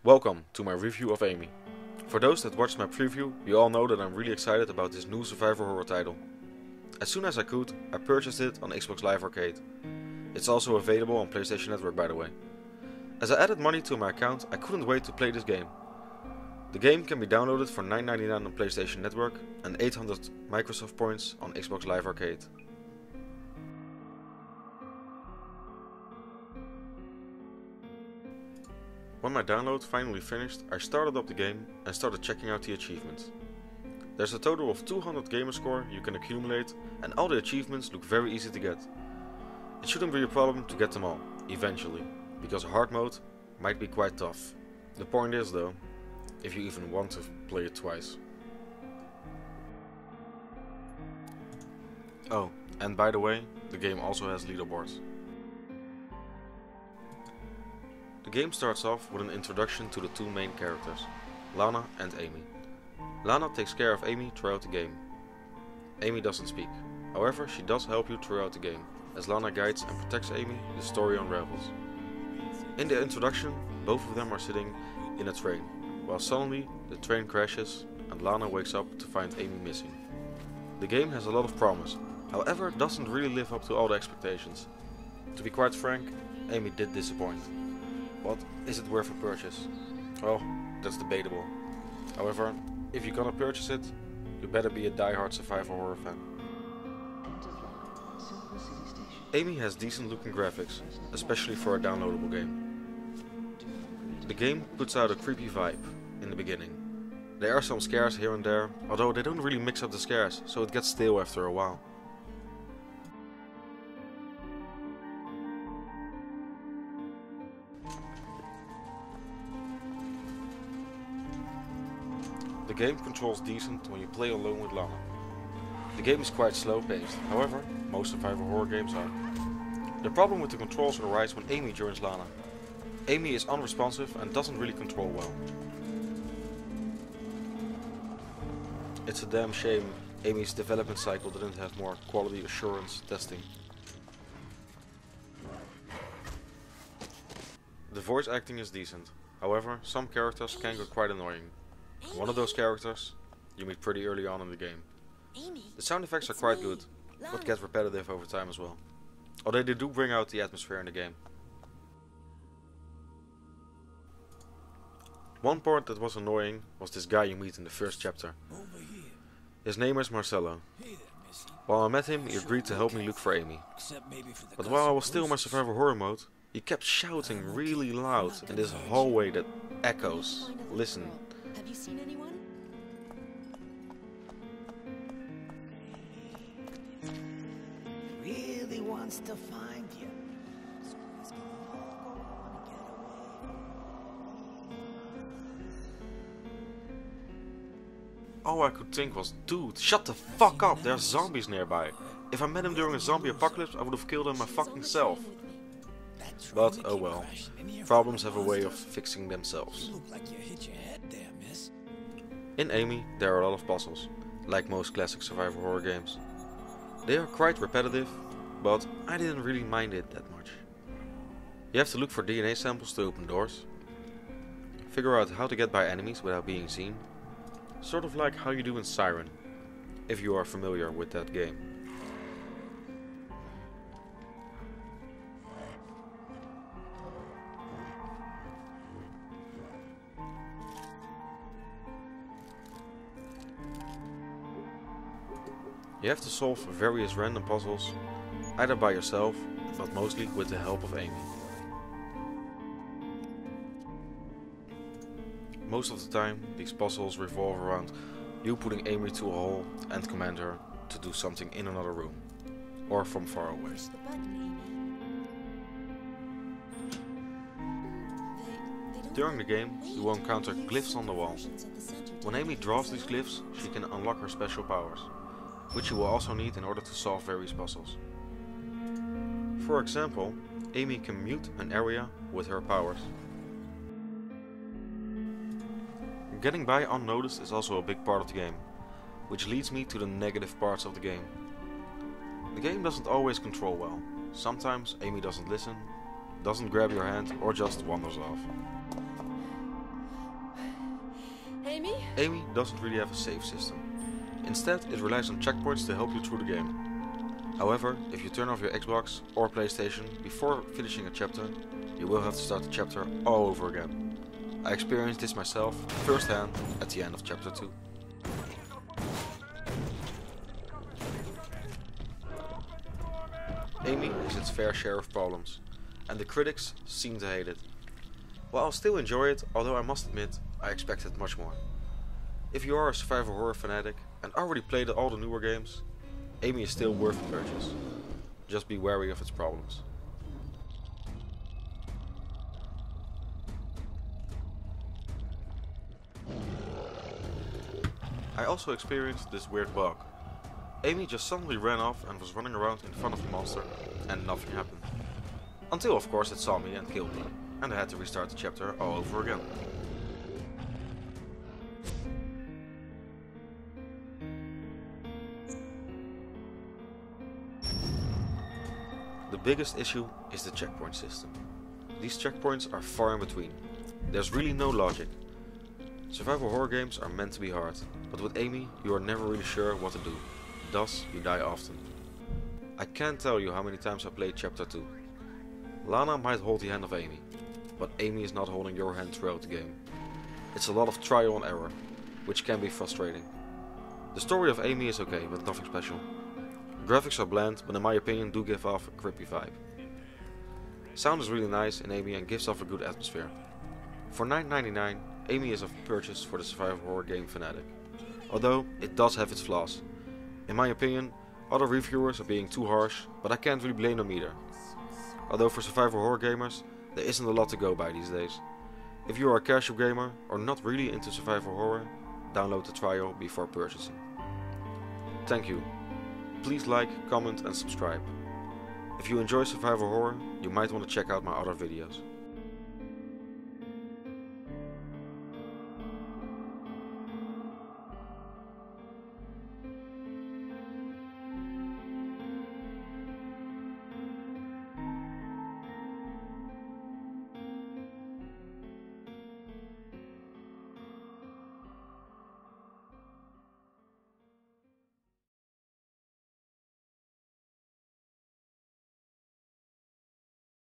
Welcome to my review of Amy. For those that watched my preview, you all know that I'm really excited about this new survival horror title. As soon as I could, I purchased it on Xbox Live Arcade. It's also available on PlayStation Network, by the way. As I added money to my account, I couldn't wait to play this game. The game can be downloaded for $9.99 on PlayStation Network and 800 Microsoft points on Xbox Live Arcade. When my download finally finished, I started up the game and started checking out the achievements. There's a total of 200 gamer score you can accumulate, and all the achievements look very easy to get. It shouldn't be a problem to get them all, eventually, because hard mode might be quite tough. The point is though, if you even want to play it twice. Oh, and by the way, the game also has leaderboards. The game starts off with an introduction to the two main characters, Lana and Amy. Lana takes care of Amy throughout the game. Amy doesn't speak, however she does help you throughout the game. As Lana guides and protects Amy, the story unravels. In the introduction, both of them are sitting in a train, while suddenly the train crashes and Lana wakes up to find Amy missing. The game has a lot of promise, however doesn't really live up to all the expectations. To be quite frank, Amy did disappoint. But is it worth a purchase? Well, that's debatable. However, if you're gonna purchase it, you better be a die-hard survival horror fan. Amy has decent looking graphics, especially for a downloadable game. The game puts out a creepy vibe in the beginning. There are some scares here and there, although they don't really mix up the scares, so it gets stale after a while. The game controls decent when you play alone with Lana. The game is quite slow paced, however, most survival horror games are. The problem with the controls arises when Amy joins Lana. Amy is unresponsive and doesn't really control well. It's a damn shame Amy's development cycle didn't have more quality assurance testing. The voice acting is decent, however, some characters can get quite annoying. One of those characters you meet pretty early on in the game. The sound effects are quite good, but get repetitive over time as well. Although they do bring out the atmosphere in the game. One part that was annoying was this guy you meet in the first chapter. His name is Marcelo. While I met him, he agreed to help me look for Amy. But while I was still in my survival horror mode, he kept shouting really loud in this hallway that echoes. Listen. Have you seen anyone? Really wants to find you. All I could think was, dude, shut the fuck up, there's zombies nearby. If I met him during a zombie apocalypse, I would have killed him my fucking self. But oh well, problems have a way of fixing themselves. In Amy, there are a lot of puzzles, like most classic survival horror games. They are quite repetitive, but I didn't really mind it that much. You have to look for DNA samples to open doors, figure out how to get by enemies without being seen, sort of like how you do in Siren, if you are familiar with that game. You have to solve various random puzzles, either by yourself, but mostly with the help of Amy. Most of the time, these puzzles revolve around you putting Amy to a hole and command her to do something in another room, or from far away. Push the button, Amy. During the game, you will encounter glyphs on the wall. When Amy draws these glyphs, she can unlock her special powers, which you will also need in order to solve various puzzles. For example, Amy can mute an area with her powers. Getting by unnoticed is also a big part of the game, which leads me to the negative parts of the game. The game doesn't always control well. Sometimes Amy doesn't listen, doesn't grab your hand, or just wanders off. Amy? Amy doesn't really have a save system. Instead, it relies on checkpoints to help you through the game. However, if you turn off your Xbox or PlayStation before finishing a chapter, you will have to start the chapter all over again. I experienced this myself firsthand at the end of chapter 2. Amy has its fair share of problems, and the critics seem to hate it. While I'll still enjoy it, although I must admit, I expected much more. If you are a survival horror fanatic and already played all the newer games, Amy is still worth the purchase. Just be wary of its problems. I also experienced this weird bug. Amy just suddenly ran off and was running around in front of the monster, and nothing happened. Until of course it saw me and killed me, and I had to restart the chapter all over again. The biggest issue is the checkpoint system. These checkpoints are far in between. There's really no logic. Survival horror games are meant to be hard, but with Amy you are never really sure what to do. Thus, you die often. I can't tell you how many times I played chapter 2. Lana might hold the hand of Amy, but Amy is not holding your hand throughout the game. It's a lot of trial and error, which can be frustrating. The story of Amy is okay, but nothing special. Graphics are bland, but in my opinion do give off a creepy vibe. Sound is really nice in Amy and gives off a good atmosphere. For $9.99, Amy is a purchase for the survival horror game fanatic, although it does have its flaws. In my opinion, other reviewers are being too harsh, but I can't really blame them either. Although for survival horror gamers, there isn't a lot to go by these days. If you are a casual gamer or not really into survival horror, download the trial before purchasing. Thank you. Please like, comment and subscribe. If you enjoy survival horror, you might want to check out my other videos.